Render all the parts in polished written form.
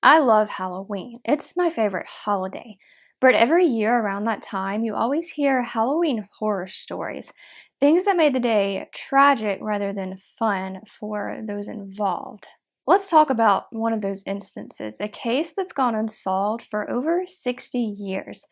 I love Halloween. It's my favorite holiday. But every year around that time, you always hear Halloween horror stories, things that made the day tragic rather than fun for those involved. Let's talk about one of those instances, a case that's gone unsolved for over 60 years.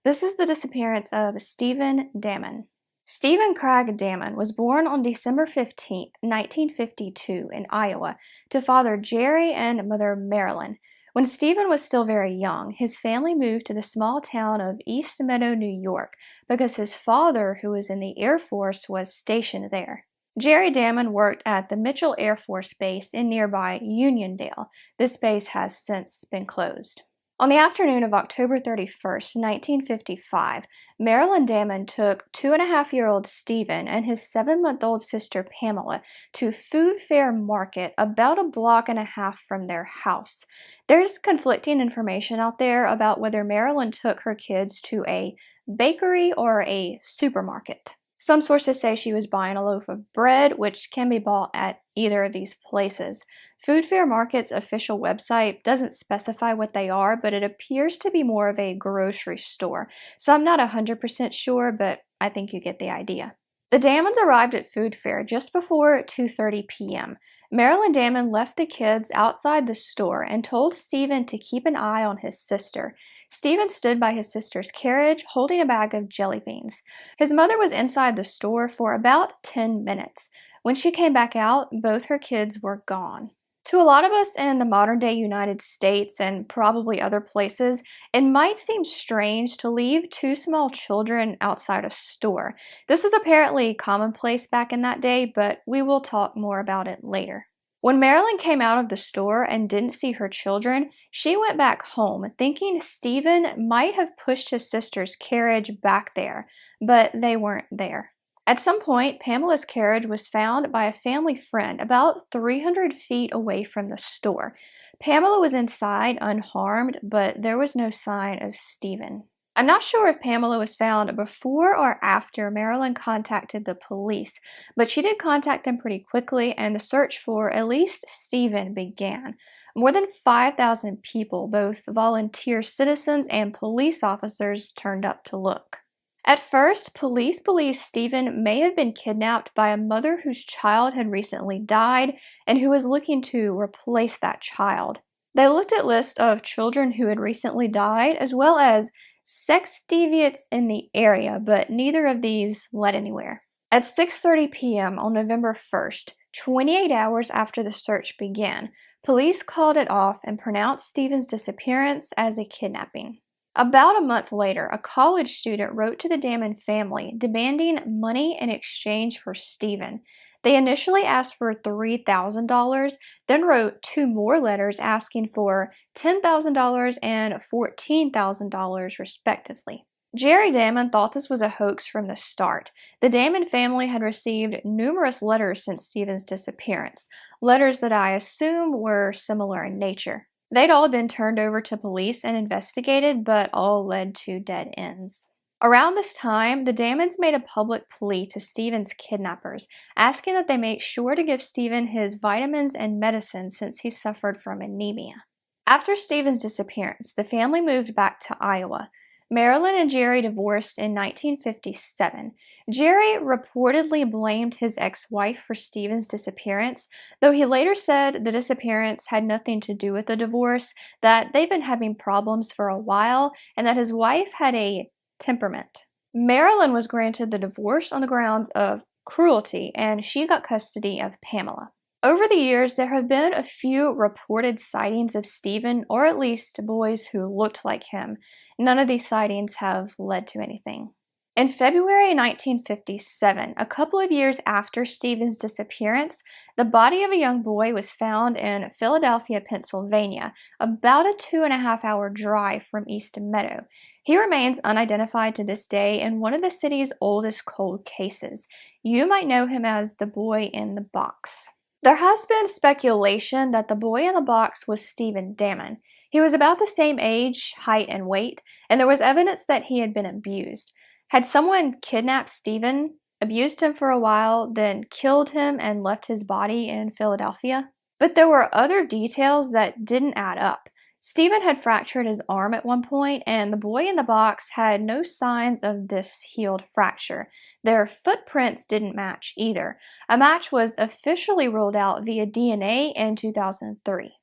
This is the disappearance of Steven Damman. Stephen Craig Damman was born on December 15, 1952 in Iowa to father Jerry and mother Marilyn. When Stephen was still very young, his family moved to the small town of East Meadow, New York, because his father, who was in the Air Force, was stationed there. Jerry Damman worked at the Mitchell Air Force Base in nearby Uniondale. This base has since been closed. On the afternoon of October 31st, 1955, Marilyn Damman took 2.5-year-old Stephen and his 7-month-old sister Pamela to Food Fair Market about a block and a half from their house. There's conflicting information out there about whether Marilyn took her kids to a bakery or a supermarket. Some sources say she was buying a loaf of bread, which can be bought at either of these places. Food Fair Market's official website doesn't specify what they are, but it appears to be more of a grocery store. So I'm not 100% sure, but I think you get the idea. The Dammans arrived at Food Fair just before 2:30 p.m. Marilyn Damman left the kids outside the store and told Stephen to keep an eye on his sister. Stephen stood by his sister's carriage holding a bag of jelly beans. His mother was inside the store for about 10 minutes. When she came back out, both her kids were gone. To a lot of us in the modern-day United States and probably other places, it might seem strange to leave 2 small children outside a store. This was apparently commonplace back in that day, but we will talk more about it later. When Marilyn came out of the store and didn't see her children, she went back home, thinking Stephen might have pushed his sister's carriage back there, but they weren't there. At some point, Pamela's carriage was found by a family friend about 300 feet away from the store. Pamela was inside unharmed, but there was no sign of Stephen. I'm not sure if Pamela was found before or after Marilyn contacted the police, but she did contact them pretty quickly, and the search for at least Stephen began. More than 5,000 people, both volunteer citizens and police officers, turned up to look. At first, police believed Stephen may have been kidnapped by a mother whose child had recently died and who was looking to replace that child. They looked at lists of children who had recently died, as well as sex deviants in the area, but neither of these led anywhere. At 6:30 p.m. on November 1st, 28 hours after the search began, police called it off and pronounced Stephen's disappearance as a kidnapping. About a month later, a college student wrote to the Damman family demanding money in exchange for Stephen. They initially asked for $3,000, then wrote 2 more letters asking for $10,000 and $14,000 respectively. Jerry Damman thought this was a hoax from the start. The Damman family had received numerous letters since Stephen's disappearance, letters that I assume were similar in nature. They'd all been turned over to police and investigated, but all led to dead ends. Around this time, the Dammans made a public plea to Stephen's kidnappers, asking that they make sure to give Stephen his vitamins and medicine since he suffered from anemia. After Stephen's disappearance, the family moved back to Iowa. Marilyn and Jerry divorced in 1957. Jerry reportedly blamed his ex-wife for Stephen's disappearance, though he later said the disappearance had nothing to do with the divorce, that they've been having problems for a while, and that his wife had a temperament. Marilyn was granted the divorce on the grounds of cruelty, and she got custody of Pamela. Over the years, there have been a few reported sightings of Stephen, or at least boys who looked like him. None of these sightings have led to anything. In February 1957, a couple of years after Stephen's disappearance, the body of a young boy was found in Philadelphia, Pennsylvania, about a 2.5-hour drive from East Meadow. He remains unidentified to this day in one of the city's oldest cold cases. You might know him as the boy in the box. There has been speculation that the boy in the box was Steven Damman. He was about the same age, height, and weight, and there was evidence that he had been abused. Had someone kidnapped Stephen, abused him for a while, then killed him and left his body in Philadelphia? But there were other details that didn't add up. Steven had fractured his arm at one point, and the boy in the box had no signs of this healed fracture. Their footprints didn't match either. A match was officially ruled out via DNA in 2003.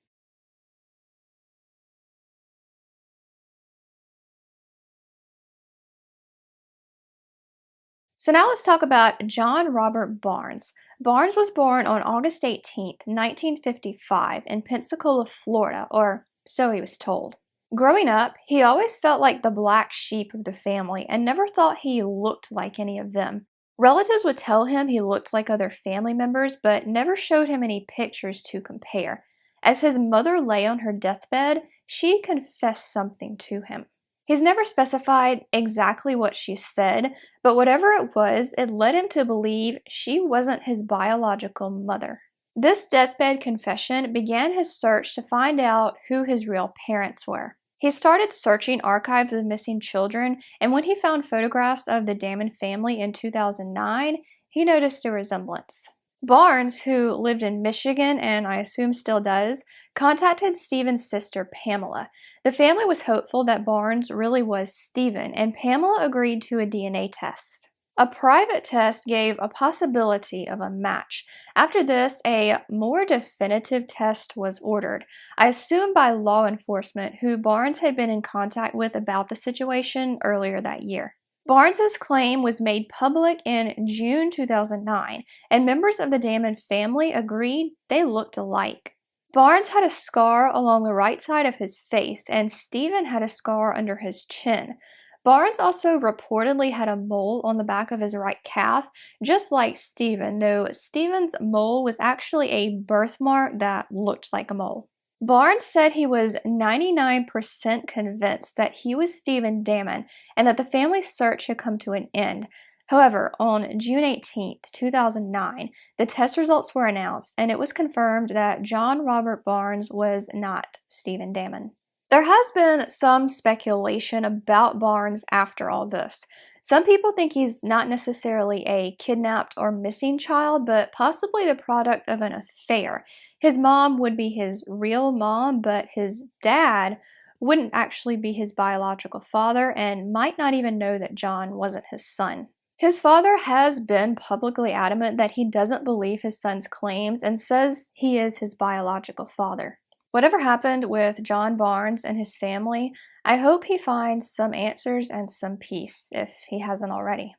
So now let's talk about John Robert Barnes. Barnes was born on August 18th, 1955 in Pensacola, Florida, or so he was told. Growing up, he always felt like the black sheep of the family and never thought he looked like any of them. Relatives would tell him he looked like other family members, but never showed him any pictures to compare. As his mother lay on her deathbed, she confessed something to him. He's never specified exactly what she said, but whatever it was, it led him to believe she wasn't his biological mother. This deathbed confession began his search to find out who his real parents were. He started searching archives of missing children, and when he found photographs of the Damman family in 2009, he noticed a resemblance. Barnes, who lived in Michigan and I assume still does, contacted Steven's sister Pamela. The family was hopeful that Barnes really was Steven, and Pamela agreed to a DNA test. A private test gave a possibility of a match. After this, a more definitive test was ordered, I assume by law enforcement, who Barnes had been in contact with about the situation earlier that year. Barnes's claim was made public in June 2009, and members of the Damman family agreed they looked alike. Barnes had a scar along the right side of his face, and Steven had a scar under his chin. Barnes also reportedly had a mole on the back of his right calf, just like Steven, though Steven's mole was actually a birthmark that looked like a mole. Barnes said he was 99% convinced that he was Steven Damman and that the family's search had come to an end. However, on June 18th, 2009, the test results were announced, and it was confirmed that John Robert Barnes was not Steven Damman. There has been some speculation about Barnes after all this. Some people think he's not necessarily a kidnapped or missing child, but possibly the product of an affair. His mom would be his real mom, but his dad wouldn't actually be his biological father and might not even know that John wasn't his son. His father has been publicly adamant that he doesn't believe his son's claims and says he is his biological father. Whatever happened with John Barnes and his family, I hope he finds some answers and some peace, if he hasn't already.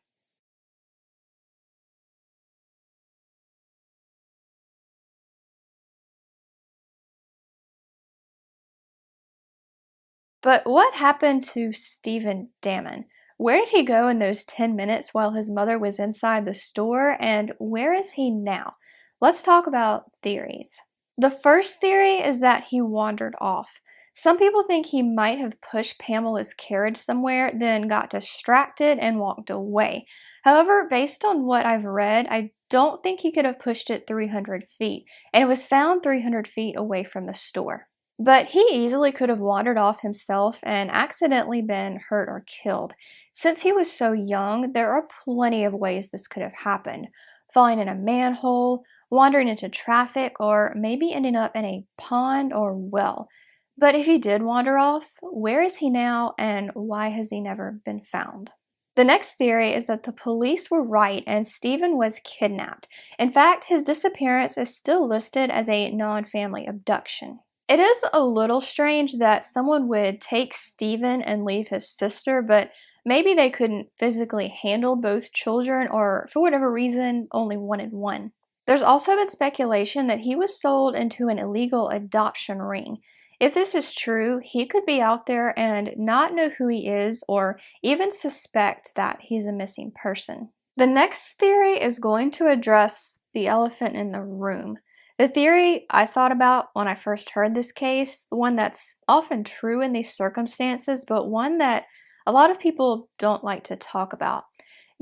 But what happened to Steven Damman? Where did he go in those 10 minutes while his mother was inside the store, and where is he now? Let's talk about theories. The first theory is that he wandered off. Some people think he might have pushed Pamela's carriage somewhere, then got distracted and walked away. However, based on what I've read, I don't think he could have pushed it 300 feet, and it was found 300 feet away from the store. But he easily could have wandered off himself and accidentally been hurt or killed. Since he was so young, there are plenty of ways this could have happened. Falling in a manhole, wandering into traffic, or maybe ending up in a pond or well. But if he did wander off, where is he now and why has he never been found? The next theory is that the police were right and Steven was kidnapped. In fact, his disappearance is still listed as a non-family abduction. It is a little strange that someone would take Steven and leave his sister, but maybe they couldn't physically handle both children or, for whatever reason, only wanted one. There's also been speculation that he was sold into an illegal adoption ring. If this is true, he could be out there and not know who he is or even suspect that he's a missing person. The next theory is going to address the elephant in the room. The theory I thought about when I first heard this case, one that's often true in these circumstances, but one that a lot of people don't like to talk about.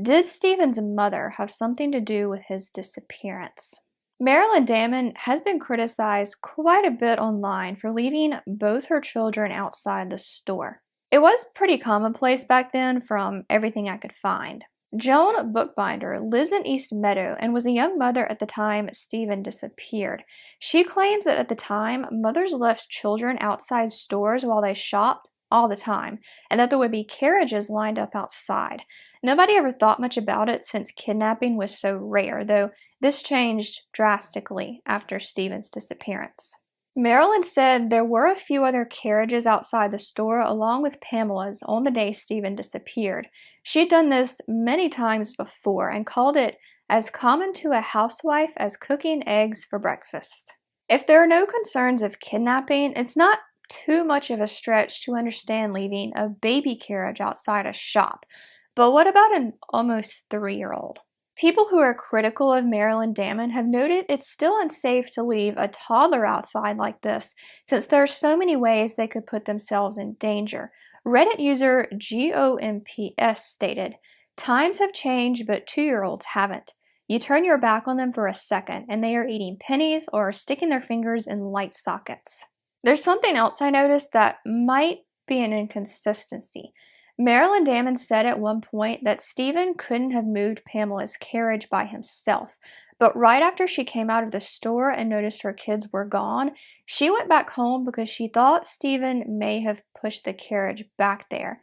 Did Steven's mother have something to do with his disappearance? Marilyn Damman has been criticized quite a bit online for leaving both her children outside the store. It was pretty commonplace back then from everything I could find. Joan Bookbinder lives in East Meadow and was a young mother at the time Steven disappeared. She claims that at the time, mothers left children outside stores while they shopped all the time, and that there would be carriages lined up outside. Nobody ever thought much about it since kidnapping was so rare, though this changed drastically after Steven's disappearance. Marilyn said there were a few other carriages outside the store along with Pamela's on the day Steven disappeared. She'd done this many times before and called it as common to a housewife as cooking eggs for breakfast. If there are no concerns of kidnapping, it's not too much of a stretch to understand leaving a baby carriage outside a shop. But what about an almost 3-year-old? People who are critical of Steven Damman have noted it's still unsafe to leave a toddler outside like this, since there are so many ways they could put themselves in danger. Reddit user GOMPS stated, "Times have changed, but 2-year-olds haven't. You turn your back on them for a second, and they are eating pennies or sticking their fingers in light sockets." There's something else I noticed that might be an inconsistency. Steven Damman said at one point that Steven couldn't have moved Pamela's carriage by himself, but right after she came out of the store and noticed her kids were gone, she went back home because she thought Steven may have pushed the carriage back there.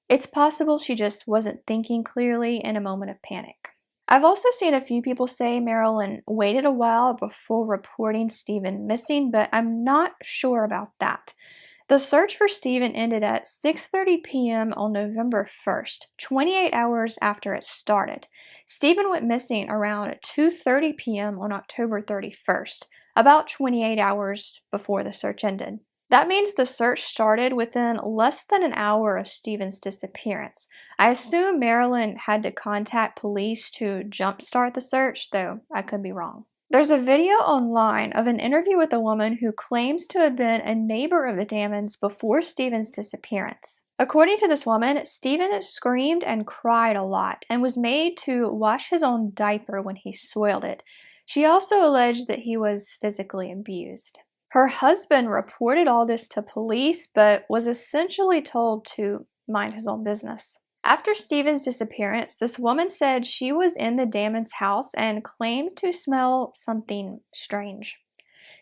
It's possible she just wasn't thinking clearly in a moment of panic. I've also seen a few people say Marilyn waited a while before reporting Steven missing, but I'm not sure about that. The search for Steven ended at 6:30 p.m. on November 1st, 28 hours after it started. Steven went missing around 2:30 p.m. on October 31st, about 28 hours before the search ended. That means the search started within less than an hour of Steven's disappearance. I assume Marilyn had to contact police to jumpstart the search, though I could be wrong. There's a video online of an interview with a woman who claims to have been a neighbor of the Dammans before Steven's disappearance. According to this woman, Steven screamed and cried a lot and was made to wash his own diaper when he soiled it. She also alleged that he was physically abused. Her husband reported all this to police, but was essentially told to mind his own business. After Steven's disappearance, this woman said she was in the Dammans' house and claimed to smell something strange.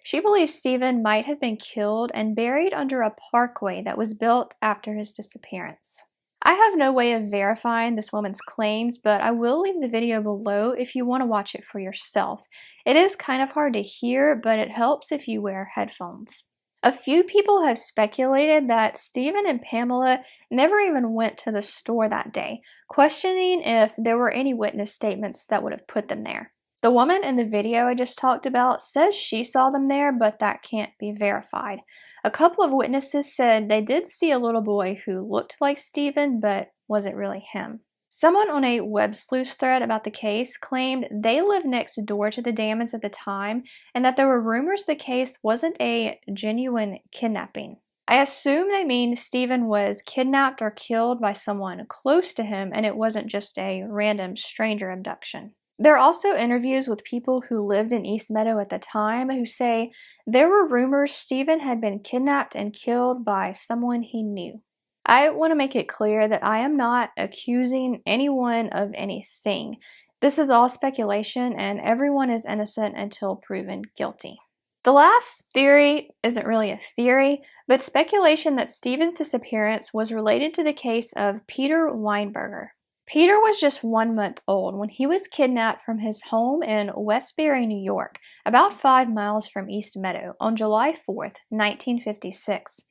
She believes Steven might have been killed and buried under a parkway that was built after his disappearance. I have no way of verifying this woman's claims, but I will leave the video below if you want to watch it for yourself. It is kind of hard to hear, but it helps if you wear headphones. A few people have speculated that Steven and Pamela never even went to the store that day, questioning if there were any witness statements that would have put them there. The woman in the video I just talked about says she saw them there, but that can't be verified. A couple of witnesses said they did see a little boy who looked like Steven, but wasn't really him. Someone on a web sleuth thread about the case claimed they lived next door to the Dammans at the time and that there were rumors the case wasn't a genuine kidnapping. I assume they mean Steven was kidnapped or killed by someone close to him and it wasn't just a random stranger abduction. There are also interviews with people who lived in East Meadow at the time who say there were rumors Steven had been kidnapped and killed by someone he knew. I want to make it clear that I am not accusing anyone of anything. This is all speculation and everyone is innocent until proven guilty. The last theory isn't really a theory, but speculation that Steven's disappearance was related to the case of Peter Weinberger. Peter was just 1 month old when he was kidnapped from his home in Westbury, New York, about 5 miles from East Meadow, on July 4th, 1956.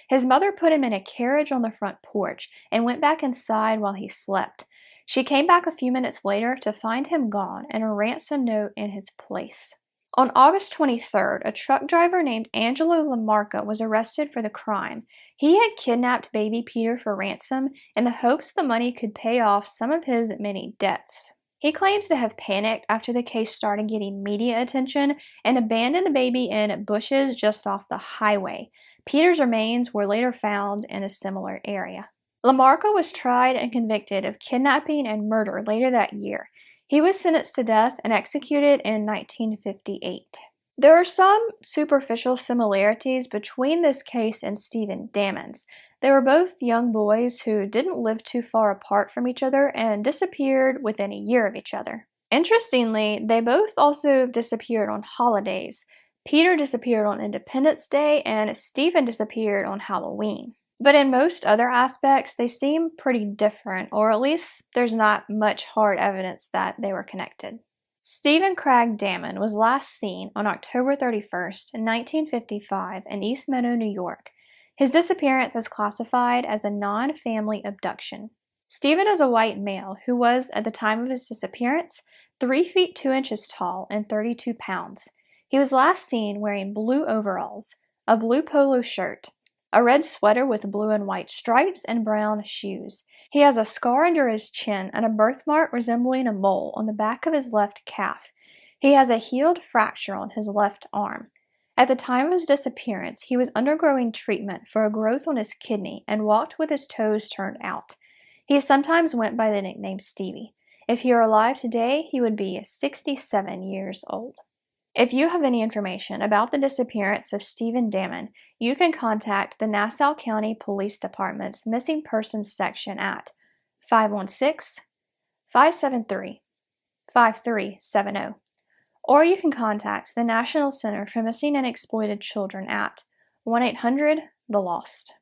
His mother put him in a carriage on the front porch and went back inside while he slept. She came back a few minutes later to find him gone and a ransom note in his place. On August 23rd, a truck driver named Angelo LaMarca was arrested for the crime. He had kidnapped baby Peter for ransom in the hopes the money could pay off some of his many debts. He claims to have panicked after the case started getting media attention and abandoned the baby in bushes just off the highway. Peter's remains were later found in a similar area. LaMarca was tried and convicted of kidnapping and murder later that year. He was sentenced to death and executed in 1958. There are some superficial similarities between this case and Steven Damman's. They were both young boys who didn't live too far apart from each other and disappeared within a year of each other. Interestingly, they both also disappeared on holidays. Peter disappeared on Independence Day and Steven disappeared on Halloween. But in most other aspects, they seem pretty different, or at least there's not much hard evidence that they were connected. Steven Craig Damman was last seen on October 31st, 1955 in East Meadow, New York. His disappearance is classified as a non-family abduction. Steven is a white male who was, at the time of his disappearance, 3 feet 2 inches tall and 32 pounds. He was last seen wearing blue overalls, a blue polo shirt, a red sweater with blue and white stripes, and brown shoes. He has a scar under his chin and a birthmark resembling a mole on the back of his left calf. He has a healed fracture on his left arm. At the time of his disappearance, he was undergoing treatment for a growth on his kidney and walked with his toes turned out. He sometimes went by the nickname Stevie. If he were alive today, he would be 67 years old. If you have any information about the disappearance of Steven Damman, you can contact the Nassau County Police Department's Missing Persons section at 516-573-5370. Or you can contact the National Center for Missing and Exploited Children at 1-800-THE-LOST.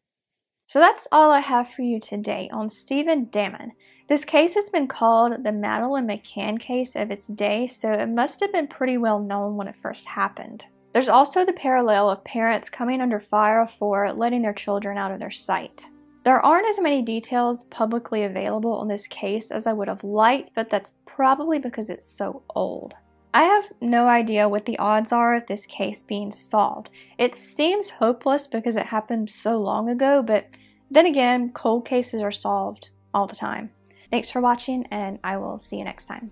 So that's all I have for you today on Steven Damman. This case has been called the Madeleine McCann case of its day, so it must have been pretty well known when it first happened. There's also the parallel of parents coming under fire for letting their children out of their sight. There aren't as many details publicly available on this case as I would have liked, but that's probably because it's so old. I have no idea what the odds are of this case being solved. It seems hopeless because it happened so long ago, but then again, cold cases are solved all the time. Thanks for watching, and I will see you next time.